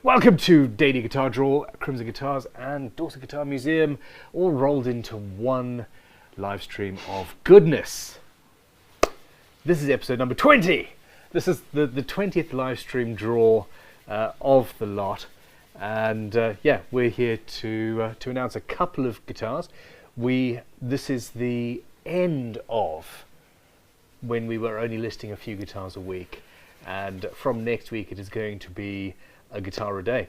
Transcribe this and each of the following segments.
Welcome to Daily Guitar Draw, Crimson Guitars and Dorset Guitar Museum, all rolled into one live stream of goodness. This is episode number 20. This is the 20th live stream draw of the lot, and yeah, we're here to announce a couple of guitars. This is the end of when we were only listing a few guitars a week, and from next week it is going to be a guitar a day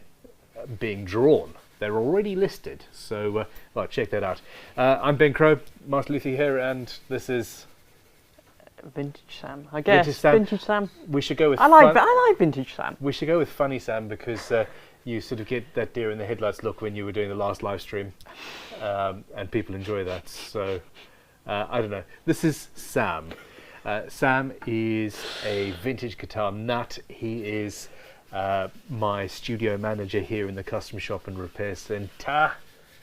being drawn. They're already listed, so well, check that out. I'm Ben Crow, Martin Luther here, and this is Vintage Sam, I guess. Vintage Sam. We should go with. I like Vintage Sam. We should go with Funny Sam because you sort of get that deer in the headlights look when you were doing the last live stream, and people enjoy that. So I don't know. This is Sam. Sam is a vintage guitar nut. He is my studio manager here in the custom shop and repair centre.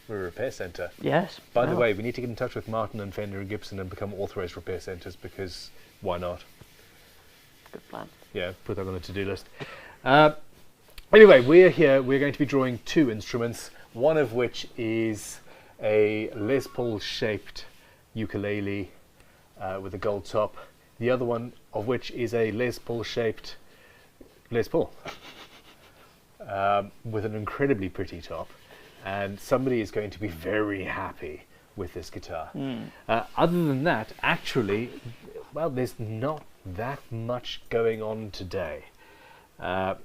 We're a repair centre. Yes. By the way, we need to get in touch with Martin and Fender and Gibson and become authorised repair centres, because why not? Good plan. Yeah, put that on the to-do list. Anyway, we're here. We're going to be drawing two instruments, one of which is a Les Paul shaped ukulele with a gold top. The other one of which is a Les Paul shaped Les Paul with an incredibly pretty top. And somebody is going to be very happy with this guitar. Other than that, actually, well, there's not that much going on today.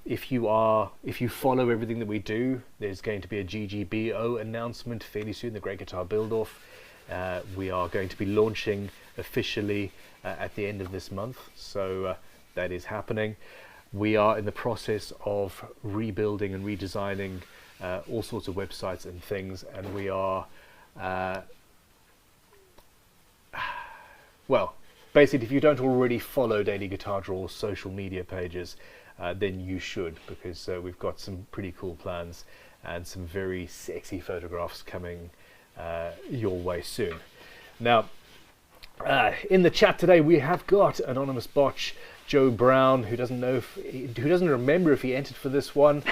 If you follow everything that we do, there's going to be a GGBO announcement fairly soon, the Great Guitar Build-Off. We are going to be launching officially at the end of this month, so that is happening. We are in the process of rebuilding and redesigning all sorts of websites and things, and we are well, basically, if you don't already follow Daily Guitar Draw's social media pages, then you should, because we've got some pretty cool plans and some very sexy photographs coming your way soon. Now, in the chat today we have got Anonymous Botch, Joe Brown, who doesn't remember if he entered for this one.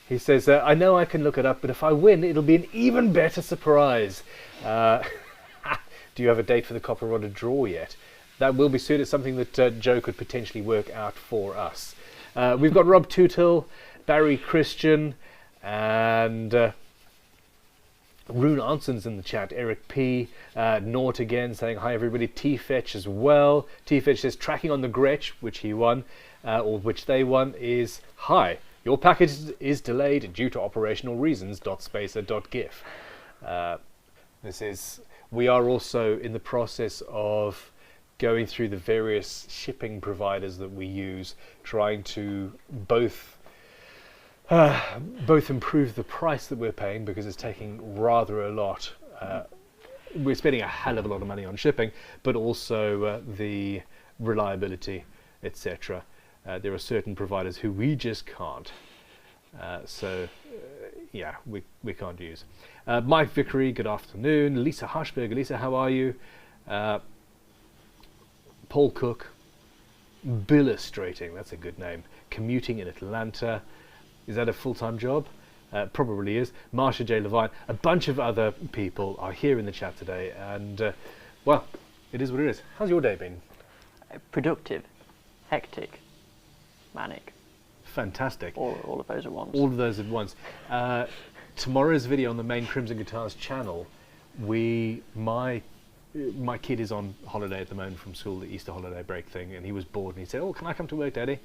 He says, I know I can look it up, but if I win, it'll be an even better surprise. Do you have a date for the Copper Rodded draw yet? That will be soon. It's something that Joe could potentially work out for us. We've got Rob Tootle, Barry Christian, and Rune Anson's in the chat. Eric P. Nort again saying hi everybody. T-Fetch as well. T-Fetch says tracking on the Gretsch, which he won, or which they won, is hi. Your package is delayed due to operational reasons. .spacer.gif. We are also in the process of going through the various shipping providers that we use, trying to both improve the price that we're paying, because it's taking rather a lot. We're spending a hell of a lot of money on shipping, but also the reliability, etc. There are certain providers who we just can't. Yeah, we can't use. Mike Vickery, good afternoon. Lisa Harshberger, Lisa, how are you? Paul Cook, Billustrating, that's a good name. Commuting in Atlanta. Is that a full-time job? Probably is. Marsha J. Levine, a bunch of other people are here in the chat today, and well, it is what it is. How's your day been? Productive, hectic, manic. Fantastic. All of those at once. All of those at once. Tomorrow's video on the main Crimson Guitars channel, my kid is on holiday at the moment from school, the Easter holiday break thing, and he was bored and he said, oh, can I come to work, Daddy?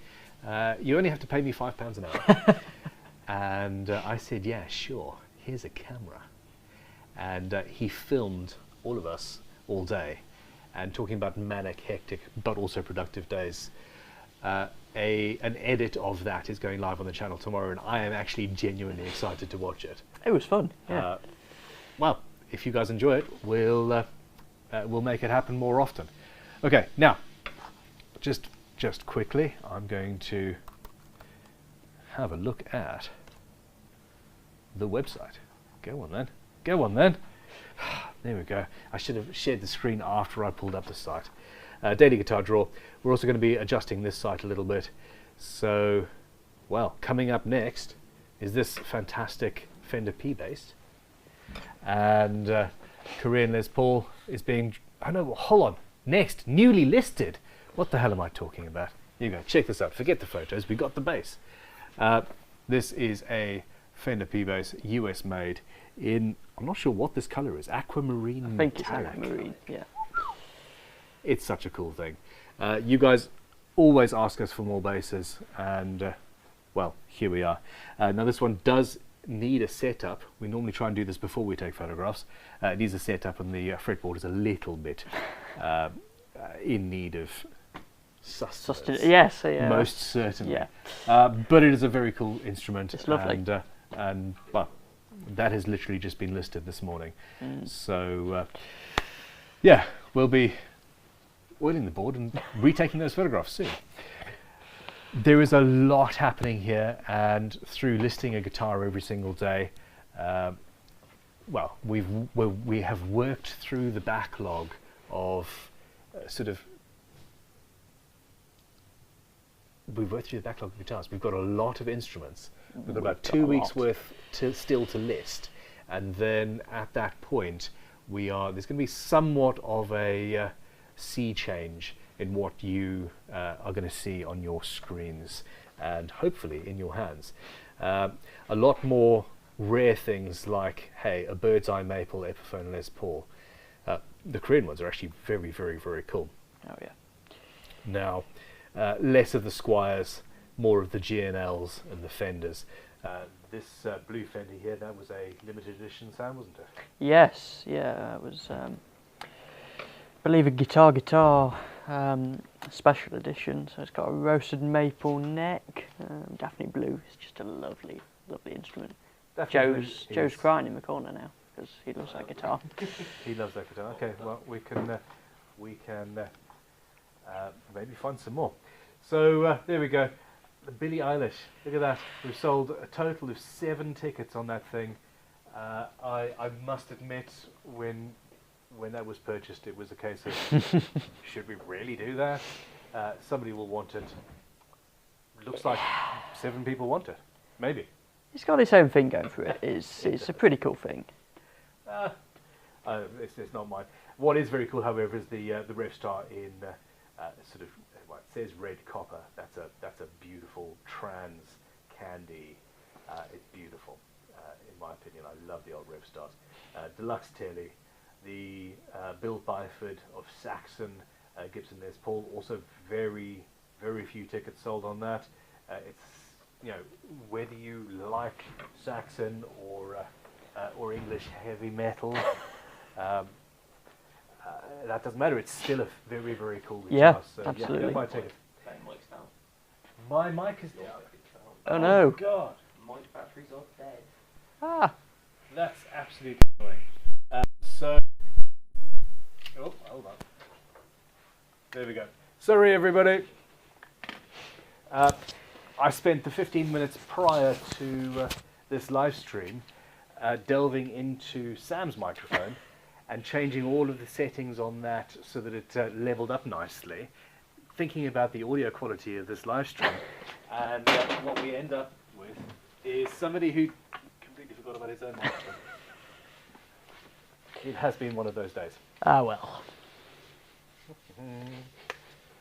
You only have to pay me £5 an hour. And I said, yeah, sure, here's a camera. And he filmed all of us all day, and talking about manic, hectic, but also productive days. An edit of that is going live on the channel tomorrow, and I am actually genuinely excited to watch it. It was fun, yeah. Well, if you guys enjoy it, we'll make it happen more often. Okay, now, just quickly, I'm going to have a look at the website. Go on then. Go on then. There we go. I should have shared the screen after I pulled up the site. Daily Guitar Draw. We're also going to be adjusting this site a little bit. So well, coming up next is this fantastic Fender P-Bass. And Korean Les Paul is being, oh no, hold on, next, newly listed. What the hell am I talking about? Here you go, check this out. Forget the photos, we got the bass. This is a Fender P-Bass, US made in, I'm not sure what this color is, Aquamarine Metallic. It's Aquamarine, yeah. It's such a cool thing. You guys always ask us for more basses, and well, here we are. Now this one does need a setup. We normally try and do this before we take photographs. It needs a setup, and the fretboard is a little bit in need of sustenance. Yes, yeah. Most certainly. Yeah. But it is a very cool instrument. It's lovely. And well, that has literally just been listed this morning. So yeah, we'll be oiling the board and retaking those photographs soon. There is a lot happening here, and through listing a guitar every single day, well, we have worked through the backlog of we've worked through the backlog of guitars. We've got a lot of instruments. We've got about 2 weeks worth still to list, and then at that point, there's going to be somewhat of a sea change in what you are going to see on your screens and hopefully in your hands. A lot more rare things like, hey, a bird's eye maple Epiphone Les Paul. The Korean ones are actually very, very, very cool. Oh yeah. Now, less of the Squires, more of the GNLs and the Fenders. This blue Fender here, that was a limited edition, Sam, wasn't it? Yes, yeah, it was, I believe, a guitar special edition. So it's got a roasted maple neck, Daphne blue. It's just a lovely, lovely instrument. Joe's crying in the corner now because he loves that guitar. He loves that guitar. Okay, well, we can maybe find some more. So there we go. Billie Eilish, look at that. We've sold a total of 7 tickets on that thing. I must admit, when that was purchased, it was a case of, should we really do that? Somebody will want it. Looks like 7 people want it. Maybe. It's got its own thing going for it. It's a pretty cool thing. It's not mine. What is very cool, however, is the rev star in well, it says red copper. That's a beautiful trans candy. It's beautiful, in my opinion. I love the old rev stars. Deluxe Telly, the Bill Byford of Saxon, Gibson Les Paul. Also, very, very few tickets sold on that. It's whether you like Saxon or English heavy metal. That doesn't matter. It's still a very, very cool guitar. Yeah, so, absolutely. Yeah, take it. My mic is down. Oh no! God, Mic batteries are dead. Ah. That's absolutely annoying. Oh, hold on. There we go. Sorry, everybody. I spent the 15 minutes prior to this live stream delving into Sam's microphone and changing all of the settings on that so that it leveled up nicely, thinking about the audio quality of this live stream. And what we end up with is somebody who completely forgot about his own microphone. It has been one of those days. Ah well.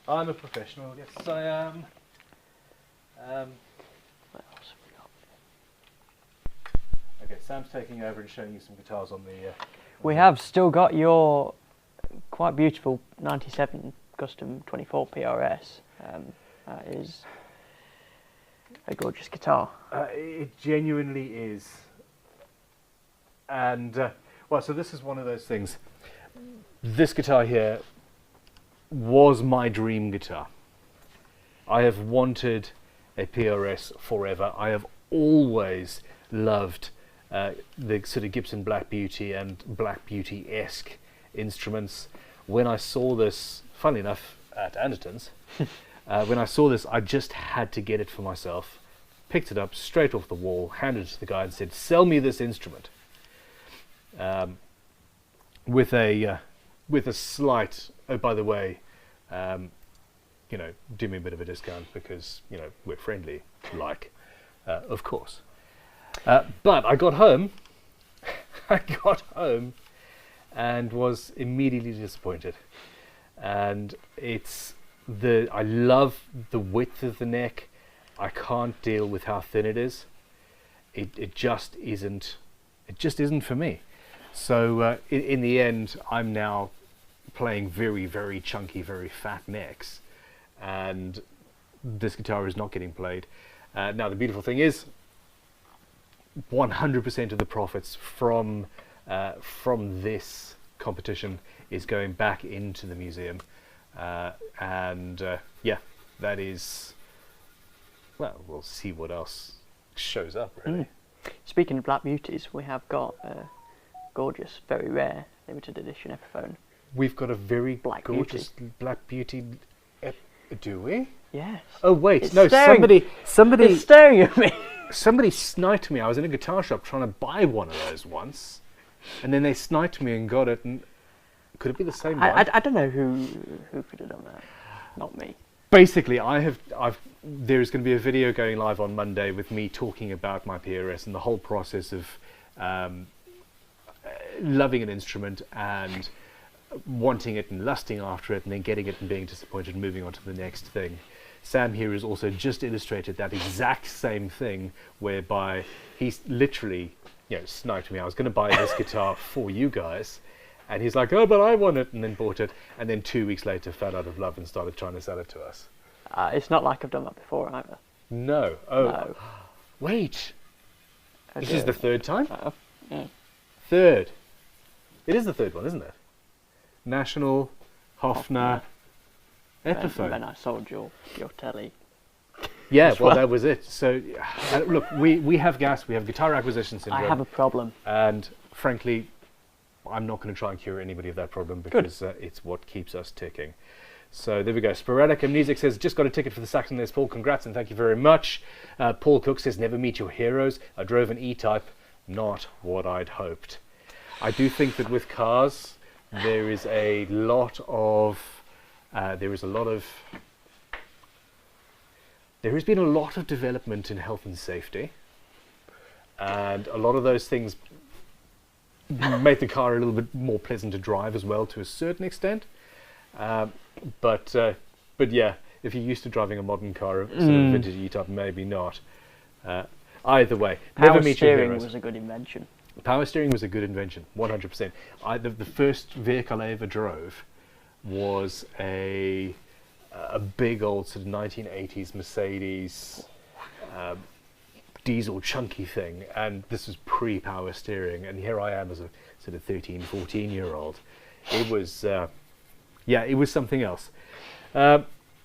I'm a professional, yes I am. What else have we got? Okay, Sam's taking over and showing you some guitars on the... We have still got your quite beautiful 97 custom 24 PRS. That is a gorgeous guitar. It genuinely is. And, well, so this is one of those things. This guitar here was my dream guitar. I have wanted a PRS forever. I have always loved the sort of Gibson Black Beauty and Black Beauty-esque instruments. When I saw this, funnily enough, at Anderton's, when I saw this, I just had to get it for myself. Picked it up straight off the wall, handed it to the guy and said, sell me this instrument. With a slight, oh, by the way, do me a bit of a discount because, we're friendly, of course. But I got home, and was immediately disappointed. And I love the width of the neck. I can't deal with how thin it is. It just isn't for me. So in the end, I'm now playing very, very chunky, very fat necks, and this guitar is not getting played. Now the beautiful thing is 100% of the profits from this competition is going back into the museum, that is, well, we'll see what else shows up, really. Speaking of Black Beauties, we have got a gorgeous, very rare limited edition Epiphone. We've got a very Black gorgeous Black Beauty. Do we? Yes. Oh wait, It's no! staring- Somebody It's staring at me. Somebody sniped me. I was in a guitar shop trying to buy one of those once, and then they sniped me and got it. And could it be the same one? I don't know who could have done that. Not me. Basically, there's going to be a video going live on Monday with me talking about my PRS and the whole process of loving an instrument and wanting it and lusting after it and then getting it and being disappointed and moving on to the next thing. Sam here has also just illustrated that exact same thing, whereby he's literally, sniped me. I was going to buy this guitar for you guys, and he's like, "Oh, but I want it," and then bought it, and then 2 weeks later fell out of love and started trying to sell it to us. It's not like I've done that before either. No. Oh, No. wait. This Okay. is the third time? Yeah. Third. It is the third one, isn't it? National Hofner Epiphone. When I sold your telly. Yeah, as well, well. that was it. So, look, we have gas, we have guitar acquisition syndrome. I have a problem. And frankly, I'm not going to try and cure anybody of that problem because it's what keeps us ticking. So there we go. Sporadic Amnesic says, just got a ticket for the Saxon Les Paul. Congrats and thank you very much. Paul Cook says, never meet your heroes. I drove an E-Type. Not what I'd hoped. I do think that with cars, there is a lot of... there has been a lot of development in health and safety. And a lot of those things make the car a little bit more pleasant to drive as well, to a certain extent. But yeah, if you're used to driving a modern car, sort of vintage E-Type, maybe not. Either way, never Power meet your steering heroes. was a good invention. Power steering was a good invention, 100%. The first vehicle I ever drove was a big old sort of 1980s Mercedes diesel chunky thing, and this was pre-power steering, and here I am as a sort of 13, 14-year-old. It was, it was something else.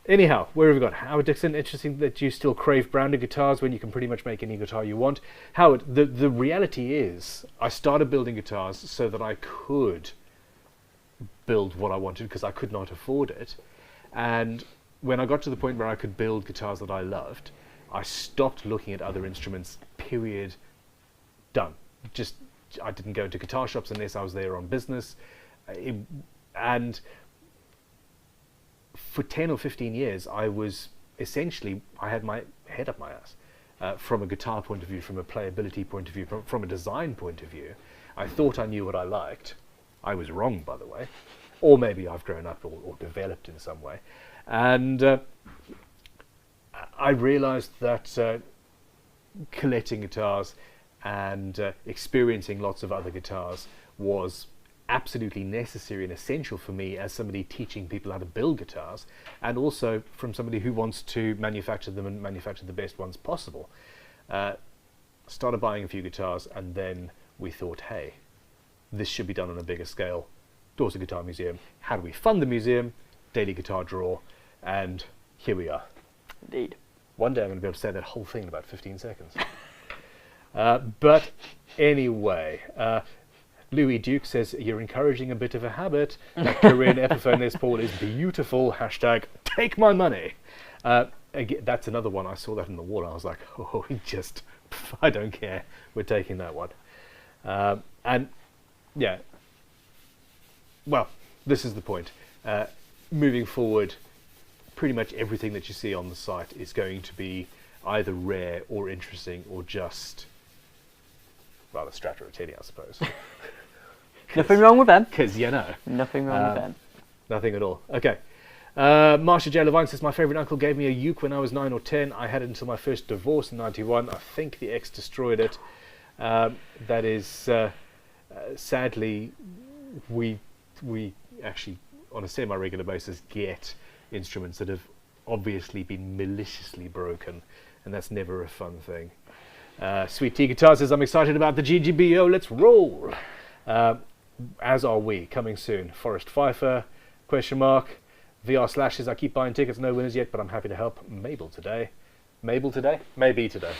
Anyhow, where have we got? Howard Dixon, interesting that you still crave branded guitars when you can pretty much make any guitar you want. Howard, the reality is, I started building guitars so that I could build what I wanted because I could not afford it. And when I got to the point where I could build guitars that I loved, I stopped looking at other instruments, period, done. I didn't go into guitar shops unless I was there on business. And for 10 or 15 years, I had my head up my ass. From a guitar point of view, from a playability point of view, from a design point of view. I thought I knew what I liked. I was wrong, by the way. Or maybe I've grown up or developed in some way. And I realized that collecting guitars and experiencing lots of other guitars was absolutely necessary and essential for me as somebody teaching people how to build guitars, and also from somebody who wants to manufacture them and manufacture the best ones possible. Started buying a few guitars, and then we thought, hey, this should be done on a bigger scale. Dorset Guitar Museum. How do we fund the museum? Daily Guitar Draw, and here we are. Indeed. One day I'm going to be able to say that whole thing in about 15 seconds. But anyway, Louis Duke says, you're encouraging a bit of a habit. That Korean Epiphone Les Paul is beautiful. Hashtag take my money. Again, that's another one. I saw that in the wall. I was like, oh, I don't care. We're taking that one. And yeah, well, this is the point. Moving forward, pretty much everything that you see on the site is going to be either rare or interesting or just rather Strata Rottini, I suppose. Nothing wrong with them. Because Nothing wrong with them. nothing at all. Okay. Marsha J. Levine says, my favourite uncle gave me a uke when I was 9 or 10. I had it until my first divorce in 91. I think the ex destroyed it. That is, sadly, we actually, on a semi-regular basis, get instruments that have obviously been maliciously broken, and that's never a fun thing. Sweet Tea Guitar says, I'm excited about the GGBO, let's roll! As are we, coming soon. Forrest Pfeiffer, question mark. VR Slashes, I keep buying tickets, no winners yet, but I'm happy to help. Mabel today. Mabel today? Maybe today.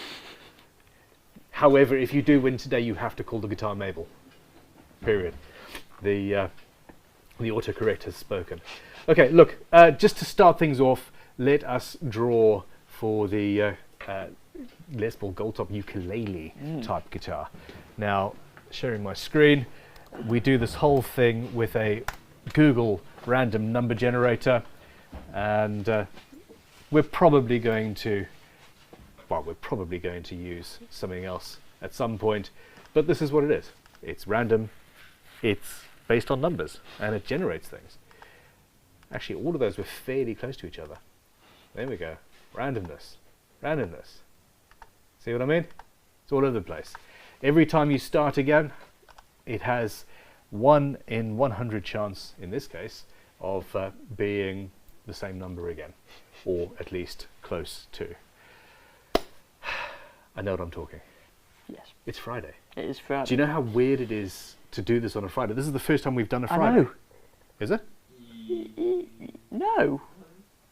However, if you do win today, you have to call the guitar Mabel. Period. The autocorrect has spoken. Okay, look, just to start things off, let us draw for the Les Paul Goldtop ukulele type guitar. Now, sharing my screen, we do this whole thing with a Google random number generator, and we're probably going to use something else at some point, but this is what it is. It's random, it's based on numbers, and it generates things. Actually, all of those were fairly close to each other. There we go. Randomness. Randomness. See what I mean? It's all over the place. Every time you start again, it has 1 in 100 chance, in this case, of being the same number again, or at least close to. I know what I'm talking. Yes. It's Friday. It is Friday. Do you know how weird it is to do this on a Friday? This is the first time we've done a Friday. I know. Is it? No.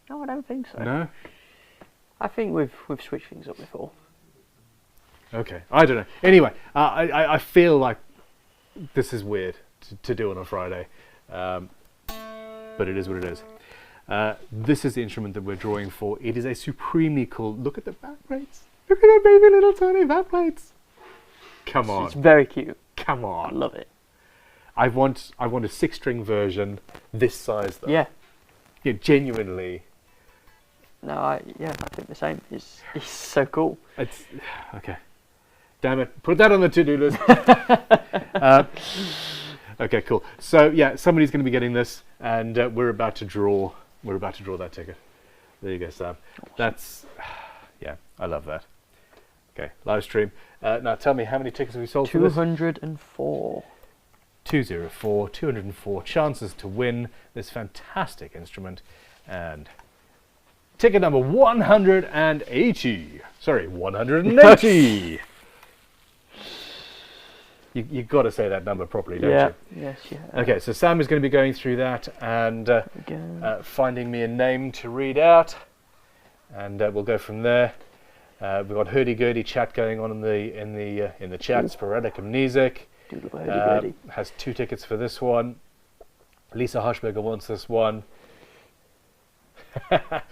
No, I don't think so. No? I think we've switched things up before. Okay, I don't know. Anyway, I feel like this is weird to do on a Friday, but it is what it is. This is the instrument that we're drawing for. It is a supremely cool... Look at the back plates. Look at the baby little tiny back plates. Come on. It's very cute. Come I on. love it. I want a 6-string version this size though. Yeah. Yeah, genuinely. No, I think the same. It's so cool. It's okay. Damn it! Put that on the to-do list. Okay, cool. So yeah, somebody's going to be getting this, and we're about to draw. We're about to draw that ticket. There you go, Sam. That's yeah, I love that. Okay, live stream. Now tell me, how many tickets have we sold for this? 204. 204 chances to win this fantastic instrument, and ticket number 180. Sorry, 180. You've got to say that number properly, don't you? Yes, yeah. Okay, so Sam is going to be going through that and finding me a name to read out, and we'll go from there. We've got hurdy-gurdy chat going on in the chat. Sporadic amnesic has 2 tickets for this one. Lisa Harshberger wants this one.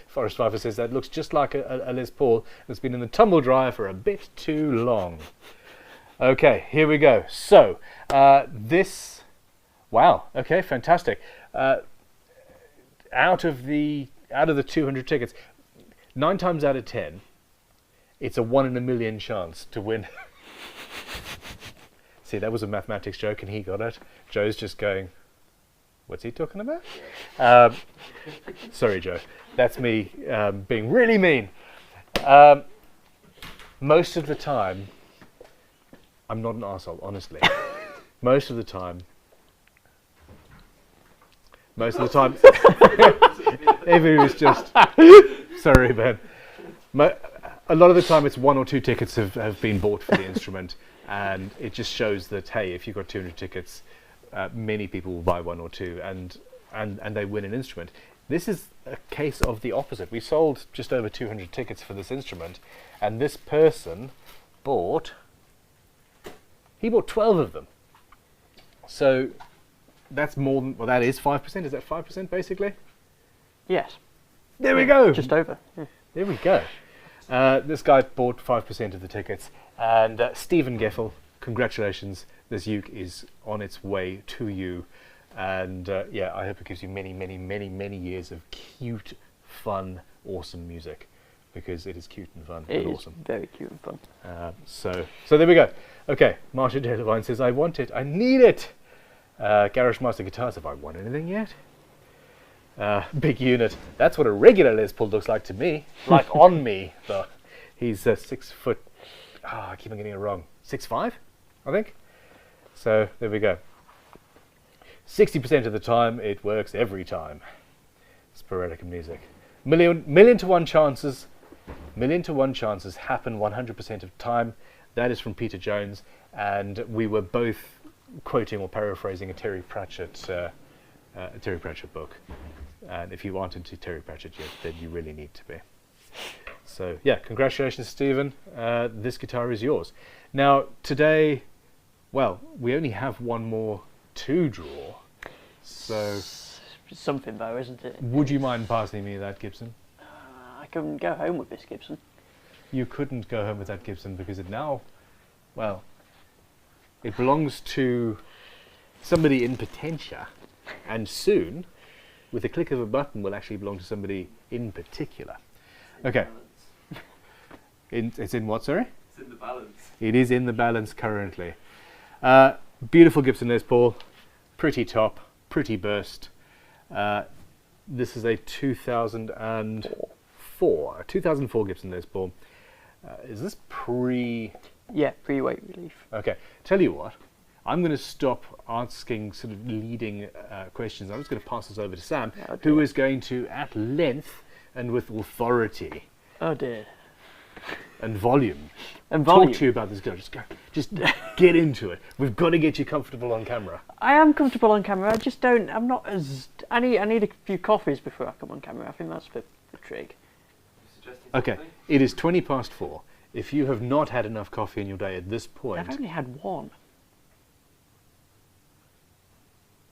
Forrest Pfeiffer says that looks just like a Les Paul that's been in the tumble dryer for a bit too long. Okay, here we go. So this, wow. Okay, fantastic. Out of the 200 tickets, 9 times out of 10, it's a 1 in a million chance to win. See, that was a mathematics joke, and he got it. Joe's just going, what's he talking about? Sorry, Joe. That's me being really mean. Most of the time, I'm not an arsehole, honestly. Most of the time, if it was just, sorry, Ben. A lot of the time, it's 1 or 2 tickets have been bought for the instrument, and it just shows that, hey, if you've got 200 tickets, many people will buy 1 or 2, and they win an instrument. This is a case of the opposite. We sold just over 200 tickets for this instrument, and this person bought 12 of them. So that's more than, well, that is 5%. Is that 5% basically? Yes. There we go. Just over. Yeah. There we go. This guy bought 5% of the tickets, and Stephen Geffel, congratulations. This uke is on its way to you, and yeah, I hope it gives you many, many, many, many years of cute, fun, awesome music, because it is cute and fun It and is awesome. very cute and fun. So there we go. Okay, Martin Delevine says, I want it, I need it. Garage Master Guitars, have I won anything yet? Big unit. That's what a regular Les Paul looks like to me. Like on me, though. He's 6 foot. I keep on getting it wrong. 6'5", I think. So there we go. 60% of the time, it works every time. Sporadic music. Million to one chances happen 100% of the time. That is from Peter Jones, and we were both quoting or paraphrasing a Terry Pratchett book. And if you aren't into Terry Pratchett yet, then you really need to be. So yeah, congratulations, Stephen. This guitar is yours. Now today, well, we only have one more to draw. So Something though, isn't it? would you mind passing me that Gibson? I couldn't go home with this Gibson. You couldn't go home with that Gibson because it now, well, it belongs to somebody in Potentia, and soon, with a click of a button, will actually belong to somebody in particular. Okay. It's in what, sorry? It's in the balance. It is in the balance currently. Beautiful Gibson Les Paul, pretty top, pretty burst. This is a 2004 Gibson Les Paul. Is this pre? Yeah, pre-weight relief. Okay, tell you what, I'm going to stop asking sort of leading questions. I'm just going to pass this over to Sam, Oh, who dear. is going to, at length and with authority Oh dear. and volume, And volume. talk to you about this guitar. Just get into it. We've got to get you comfortable on camera. I am comfortable on camera. I just don't. I'm not as. I need a few coffees before I come on camera. I think that's the trick. Suggesting Okay, something? it is 4:20. If you have not had enough coffee in your day at this point, I've only had one.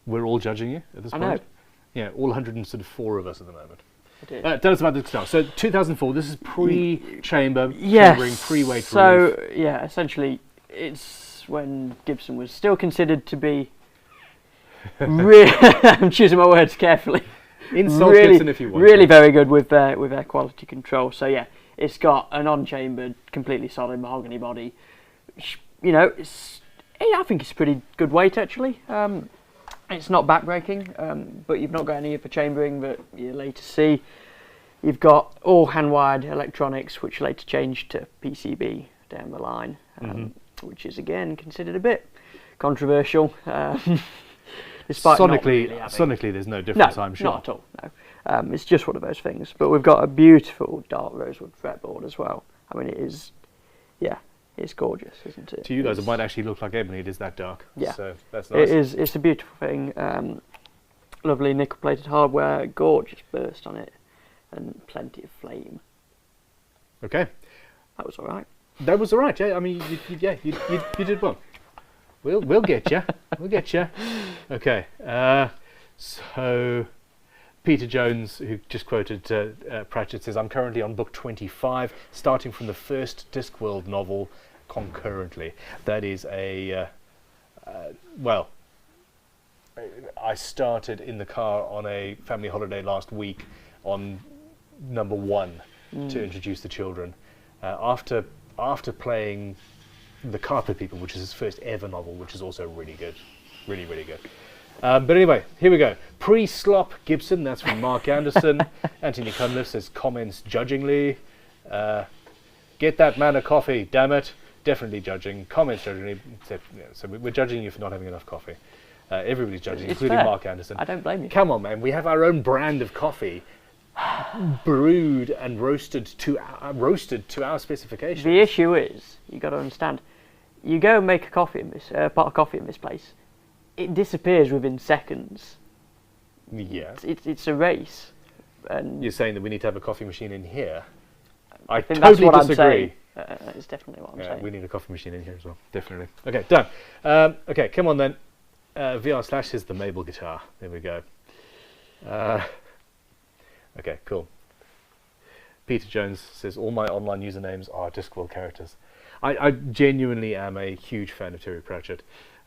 we're all judging you at this I point. know. Yeah, all 104 of us at the moment. I did. Tell us about this guitar. So 2004. This is pre-chamber, Yes. chambering, pre-weight So relief. yeah, essentially, it's when Gibson was still considered to be. I'm choosing my words carefully. Insult really, Gibson if you want. really to. very good with their quality control. So yeah, it's got an on-chambered, completely solid mahogany body. You know, I think it's a pretty good weight actually. It's not backbreaking, but you've not got any of the chambering that you later see. You've got all hand-wired electronics, which later changed to PCB down the line, which is again considered a bit controversial. Despite not really having- sonically, there's no difference. no, I'm sure. not at all. No, it's just one of those things. But we've got a beautiful dark rosewood fretboard as well. I mean, it is, yeah, it's gorgeous, isn't it? To you guys, it It's- might actually look like ebony. It is that dark. Yeah. So that's nice. It is. It's a beautiful thing. Lovely nickel-plated hardware, gorgeous burst on it, and plenty of flame. Okay. That was all right. That was all right. Yeah. I mean, you did well. We'll get you. We'll get you. Okay. So Peter Jones, who just quoted Pratchett, says, I'm currently on book 25, starting from the first Discworld novel concurrently. That is a, well, I started in the car on a family holiday last week on number 1 to introduce the children. After playing The Carpet People, which is his first ever novel, which is also really good. Really, really good. But anyway, here we go. Pre-slop Gibson, that's from Mark Anderson. Anthony Cunliffe says, comments judgingly. Get that man a coffee, damn it. Definitely judging. Comments judgingly. Except, so we're judging you for not having enough coffee. Everybody's judging, It's including fair. Mark Anderson. I don't blame you. Come on, man. We have our own brand of coffee, brewed and roasted to our specifications. The issue is, you got to understand, you go and make a coffee in this pot of coffee in this place, it disappears within seconds. Yeah. It's a race, and You're saying that we need to have a coffee machine in here? I think totally that's what disagree. I'm saying. It's definitely what I'm Yeah, saying. we need a coffee machine in here as well. Definitely. Okay, done. Okay, come on then. VR/ is the Mabel guitar. There we go. Okay, cool. Peter Jones says, all my online usernames are Discworld characters. I genuinely am a huge fan of Terry Pratchett.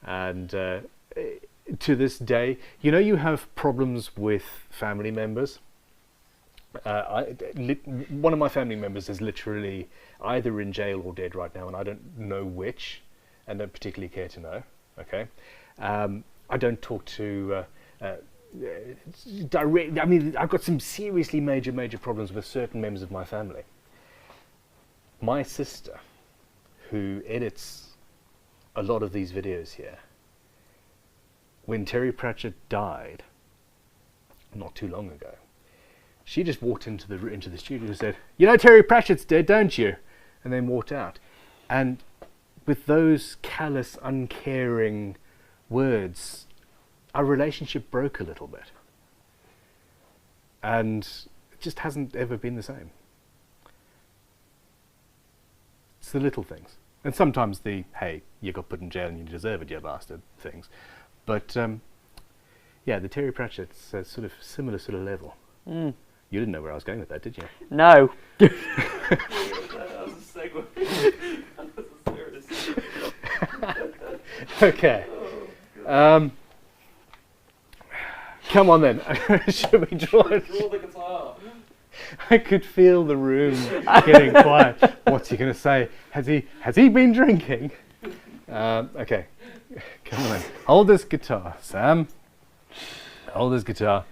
And to this day, you know, you have problems with family members One of my family members is literally either in jail or dead right now, and I don't know which, and don't particularly care to know. Okay, I don't talk to direct. I mean, I've got some seriously major problems with certain members of my family. My sister, who edits a lot of these videos here, when Terry Pratchett died, not too long ago, she just walked into the studio and said, "You know Terry Pratchett's dead, don't you?" And then walked out. And with those callous, uncaring words, our relationship broke a little bit. And it just hasn't ever been the same. It's the little things. And sometimes the, hey, you got put in jail and you deserve it, you bastard, things. But, yeah, the Terry Pratchett's a sort of similar sort of level. Mm. You didn't know where I was going with that, did you? No. That was a segue. That was a serious. Okay. Come on then. Should we draw it? Draw the guitar. I could feel the room getting quiet. What's he going to say? Has he been drinking? Okay. Come on then. Hold this guitar, Sam. Hold this guitar.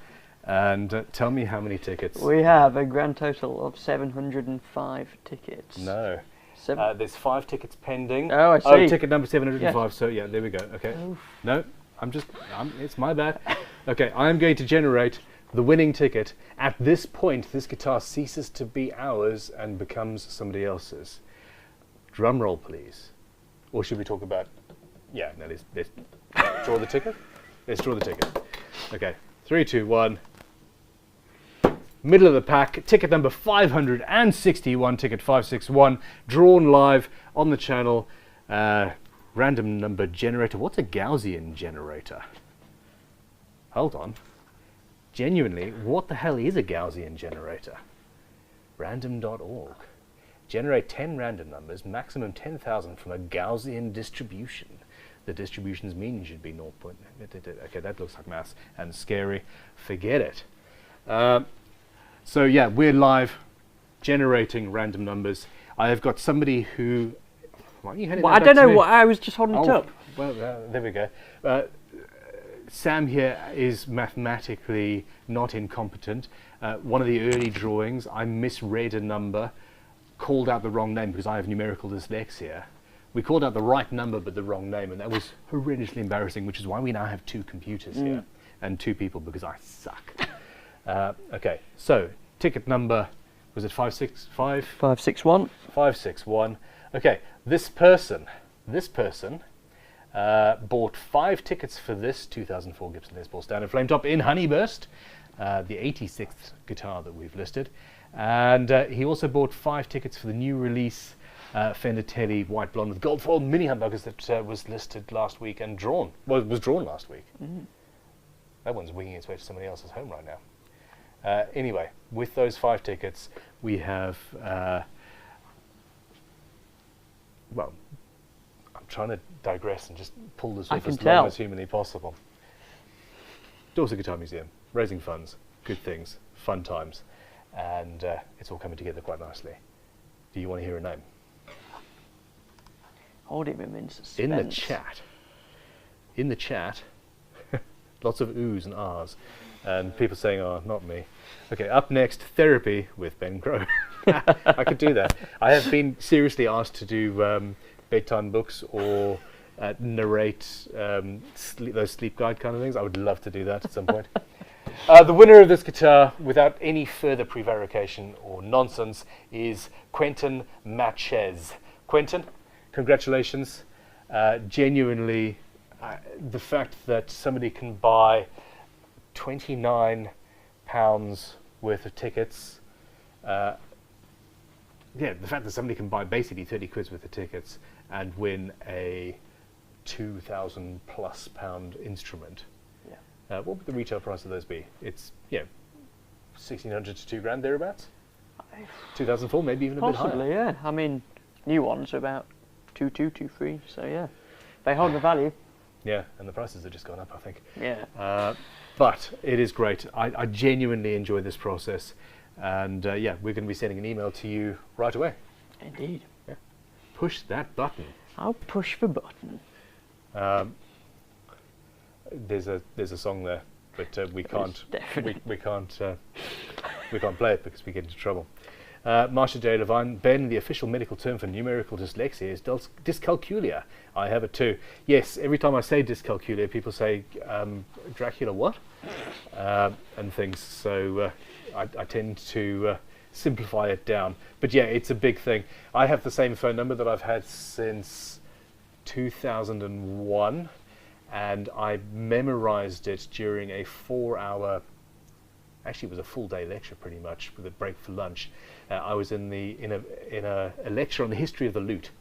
And tell me how many tickets. We have a grand total of 705 tickets. No. There's 5 tickets pending. Oh, I see. Oh, ticket number 705. Yeah. So yeah, there we go. Okay. Oof. No, it's my bad. Okay, I'm going to generate the winning ticket. At this point, this guitar ceases to be ours and becomes somebody else's. Drum roll, please. Or should we talk about? Yeah, no. Let's draw the ticket. Let's draw the ticket. Okay. 3, 2, 1. Middle of the pack, ticket number 561, ticket 561, drawn live on the channel. Random number generator. What's a Gaussian generator? Hold on. Genuinely, what the hell is a Gaussian generator? Random.org. Generate 10 random numbers, maximum 10,000 from a Gaussian distribution. The distribution's mean should be 0. Okay, that looks like maths and scary. Forget it. So yeah, we're live generating random numbers. I have got somebody who. Why are you handing Well, that I don't back to know me? what I was just holding it up. Well, there we go. Sam here is mathematically not incompetent. One of the early drawings, I misread a number, called out the wrong name because I have numerical dyslexia. We called out the right number but the wrong name, and that was horrendously embarrassing, which is why we now have 2 computers here and 2 people because I suck. Okay, so ticket number, was it 565? 561. 561. Okay, this person bought 5 tickets for this 2004 Gibson Les Paul Standard Flametop in Honeyburst, the 86th guitar that we've listed. And he also bought 5 tickets for the new release Fender Tele White Blonde with gold foil mini humbuckers that was listed last week and drawn. Well, it was drawn last week. That one's winging its way to somebody else's home right now. Anyway, with those 5 tickets, we have. Well, I'm trying to digress and just pull this off as long as humanly possible. Dorset Guitar Museum, raising funds, good things, fun times, and it's all coming together quite nicely. Do you want to hear a name? Holding him in suspense. In the chat, lots of oohs and ahs, and people saying, "Oh, not me." Okay, up next, therapy with Ben Crow. I could do that. I have been seriously asked to do bedtime books or narrate those sleep guide kind of things. I would love to do that at some point. The winner of this guitar, without any further prevarication or nonsense, is Quentin Matchez. Quentin, congratulations. Genuinely, the fact that somebody can buy £29 worth of tickets, the fact that somebody can buy basically 30 quid worth of tickets and win a £2,000+ instrument. What would the retail price of those be? It's 1,600 to £2,000 thereabouts. 2004, maybe even a bit higher. Possibly, yeah. I mean, new ones are about 2.2, 2.3. So yeah, they hold the value. Yeah, and the prices have just gone up, I think. Yeah. But it is great. I genuinely enjoy this process. And yeah, we're going to be sending an email to you right away. Indeed. Yeah. Push that button. I'll push the button. There's a song there, but we can't definitely. we can't play it because we get into trouble. Marsha J. Levine, Ben, the official medical term for numerical dyslexia is dyscalculia. I have it too. Yes, every time I say dyscalculia, people say Dracula what? And things. So I tend to simplify it down. But yeah, it's a big thing. I have the same phone number that I've had since 2001. And I memorized it during a 4-hour, actually it was a full day lecture pretty much, with a break for lunch. I was in a lecture on the history of the lute,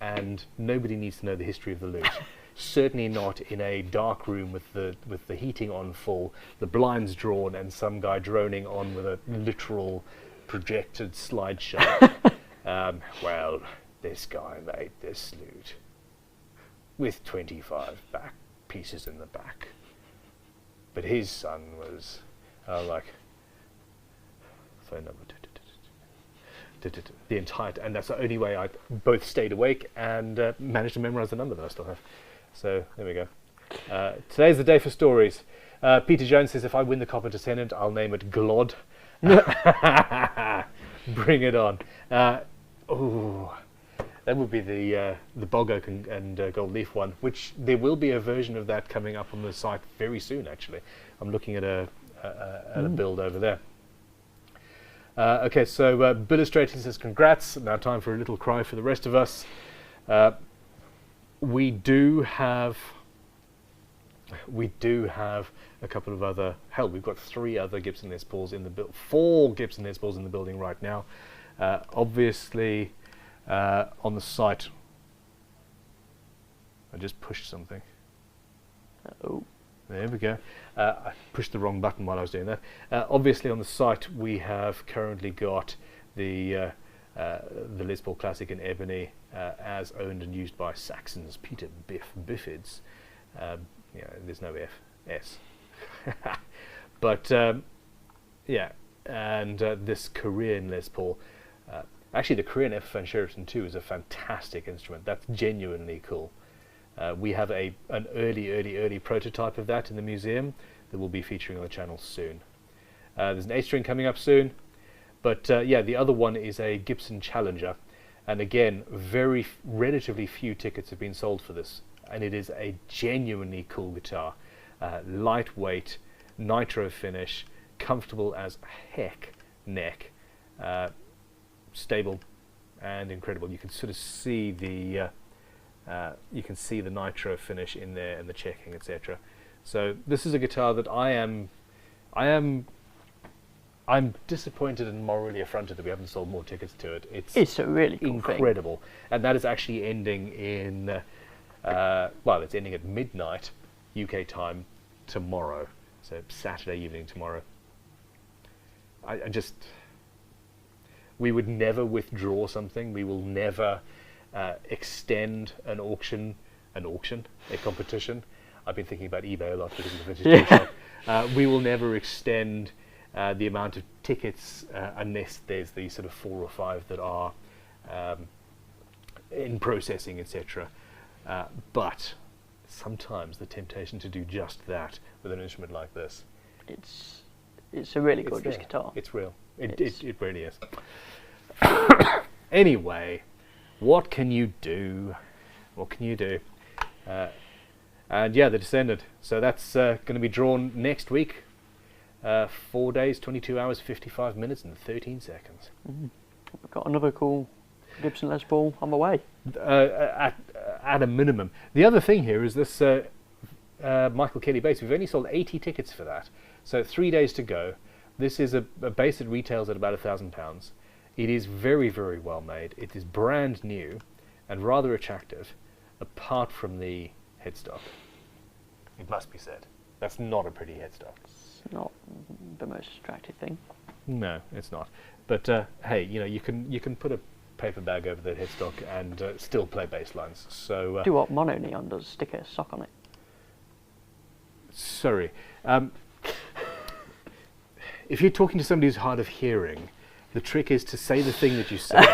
and nobody needs to know the history of the lute. Certainly not in a dark room with the heating on full, the blinds drawn, and some guy droning on with a literal projected slideshow. Well, this guy made this lute with 25 back pieces in the back, but his son was like phone number the entire and that's the only way I both stayed awake and managed to memorize the number that I still have. So there we go. Today's the day for stories. Peter Jones says, if I win the Copper Descendant, I'll name it Glod. Bring it on. Ooh, that would be the bog oak and gold leaf one, which there will be a version of that coming up on the site very soon. Actually, I'm looking at a build over there. Okay, so Billustrating says congrats. Now time for a little cry for the rest of us. We do have a couple of other. Hell, we've got 3 other Gibson Les Pauls in the 4 Gibson Les Pauls in the building right now. Obviously, on the site, I just pushed something. Oh. There we go. I pushed the wrong button while I was doing that. Obviously, on the site, we have currently got the Les Paul Classic in ebony, as owned and used by Saxon's Peter Biffids. Yeah, there's no S. But yeah, and this Korean Les Paul. Actually, the Korean Epiphone Sheraton 2 is a fantastic instrument. That's genuinely cool. We have an early prototype of that in the museum that will be featuring on the channel soon. There's an A-string coming up soon, but yeah, the other one is a Gibson Challenger, and again, relatively few tickets have been sold for this, and it is a genuinely cool guitar. Lightweight, nitro finish, comfortable as heck neck, stable and incredible. You can sort of see the nitro finish in there and the checking, etc. So this is a guitar that I'm disappointed and morally affronted that we haven't sold more tickets to it. It's a really cool incredible thing. And that is actually ending in well, it's ending at midnight UK time tomorrow, so Saturday evening tomorrow. We would never withdraw something. We will never extend a competition. I've been thinking about eBay a lot because of the vintage shop. We will never extend the amount of tickets unless there's the sort of 4 or 5 that are in processing, etc. But sometimes the temptation to do just that with an instrument like this. It's a really gorgeous guitar. It's real. It really is. Anyway, what can you do? What can you do? And yeah, the Descendant. So that's going to be drawn next week. 4 days, 22 hours, 55 minutes and 13 seconds. Mm-hmm. We've got another cool Gibson Les Paul on the way. At a minimum. The other thing here is this Michael Kelly bass. We've only sold 80 tickets for that. So 3 days to go. This is a bass that retails at about £1,000. It is very, very well made. It is brand new and rather attractive, apart from the headstock. It must be said. That's not a pretty headstock. It's not the most attractive thing. No, it's not. But hey, you know, you can put a paper bag over the headstock and still play bass lines. So do what Mono Neon does, stick a sock on it. if you're talking to somebody who's hard of hearing, the trick is to say the thing that you say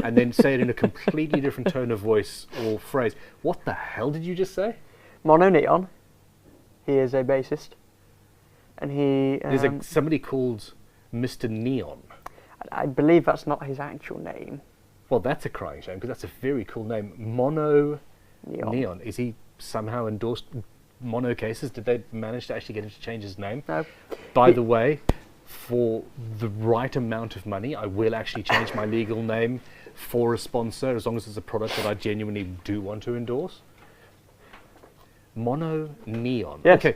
and then say it in a completely different tone of voice or phrase. What the hell did you just say? Mono Neon. He is a bassist, and he. There's somebody called Mr. Neon. I believe that's not his actual name. Well, that's a crying shame because that's a very cool name. Mono Neon. Is he somehow endorsed mono cases? Did they manage to actually get him to change his name? No. By the way, for the right amount of money, I will actually change my legal name for a sponsor as long as it's a product that I genuinely do want to endorse. Mono Neon. Yes. Okay.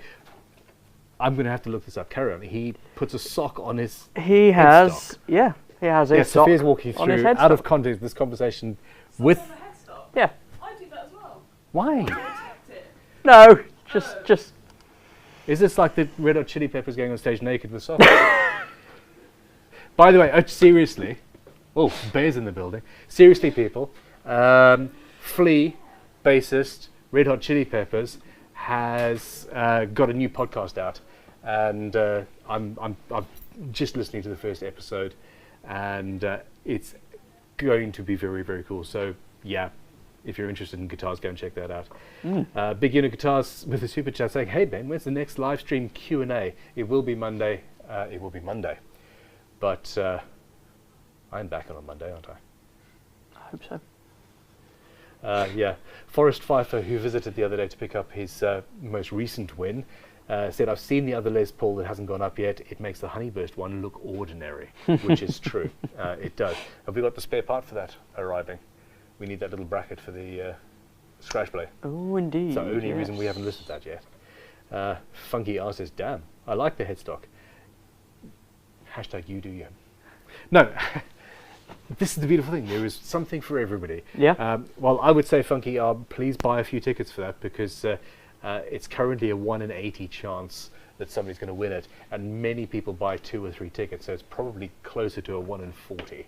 I'm going to have to look this up. Carry on. He puts a sock on his He has, headstock. yeah, he has a Yeah, sock Sophia's walking on his through, out of headstock. context, this conversation Sock with... on the headstock. Yeah. I do that as well. Why? Protect it. No, just. Is this like the Red Hot Chili Peppers going on stage naked with socks? By the way, seriously, oh, Bear's in the building. Seriously, people, Flea, bassist, Red Hot Chili Peppers, has got a new podcast out, and I'm just listening to the first episode, and it's going to be very, very cool. So yeah, if you're interested in guitars, go and check that out. Big Unit Guitars with a super chat saying, "Hey Ben, when's the next live stream Q&A?" It will be Monday. But I'm back on Monday, aren't I? I hope so. Yeah. Forrest Pfeiffer, who visited the other day to pick up his most recent win, said, "I've seen the other Les Paul that hasn't gone up yet. It makes the Honeyburst one look ordinary," which is true. It does. Have we got the spare part for that arriving? We need that little bracket for the scratch plate. Oh, indeed. It's the only reason we haven't listed that yet. Funky R says, "Damn, I like the headstock." Hashtag you do you. No, this is the beautiful thing. There is something for everybody. Yeah. Well, I would say Funky R, please buy a few tickets for that because it's currently a 1 in 80 chance that somebody's going to win it, and many people buy 2 or 3 tickets, so it's probably closer to a 1 in 40.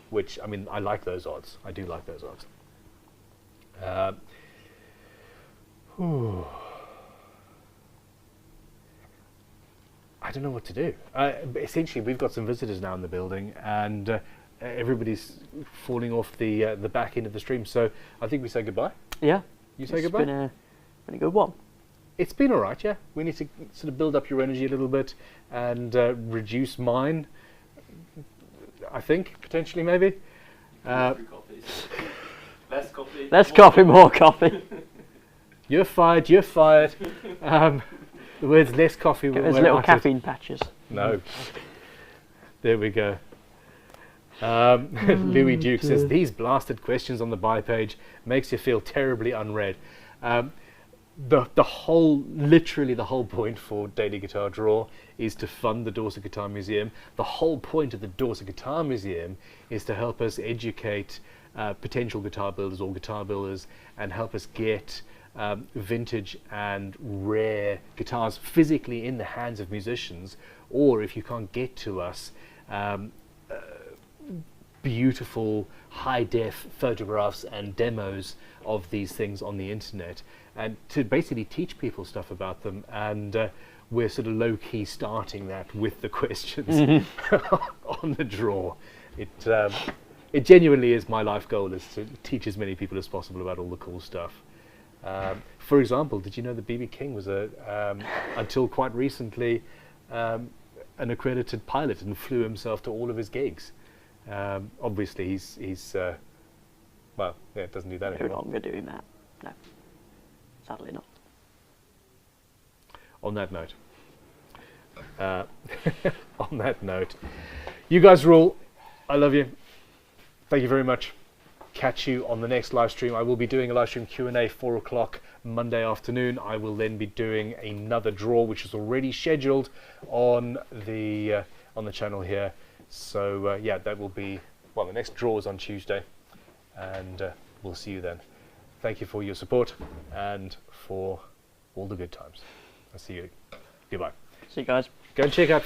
Which, I mean, I like those odds. I do like those odds. I don't know what to do. Essentially, we've got some visitors now in the building, and everybody's falling off the back end of the stream. So I think we say goodbye. Yeah. You say It's goodbye? been a good one. It's been all right, yeah. We need to sort of build up your energy a little bit and reduce mine. I think potentially, maybe. Three coffees. Less coffee. Less more coffee, more coffee. You're fired. You're fired. The words "less coffee" Get were those little uttered. caffeine patches. No. There we go. Louis Duke says, "These blasted questions on the buy page makes you feel terribly unread." Literally the whole point for Daily Guitar Draw is to fund the Dorset Guitar Museum. The whole point of the Dorset Guitar Museum is to help us educate potential guitar builders or guitar builders and help us get vintage and rare guitars physically in the hands of musicians, or if you can't get to us, beautiful high-def photographs and demos of these things on the internet, and to basically teach people stuff about them. And we're sort of low-key starting that with the questions on the draw. It genuinely is my life goal, is to teach as many people as possible about all the cool stuff. For example, did you know that B.B. King was until quite recently an accredited pilot and flew himself to all of his gigs? Obviously, he's well, yeah, it doesn't do that No anymore. longer doing that. No. Sadly not. On that note, you guys rule. I love you. Thank you very much. Catch you on the next live stream. I will be doing a live stream Q&A 4 o'clock Monday afternoon. I will then be doing another draw, which is already scheduled on the channel here. So yeah, that will be, well, the next draw is on Tuesday, and we'll see you then. Thank you for your support and for all the good times. I'll see you. Goodbye. See you guys. Go and check out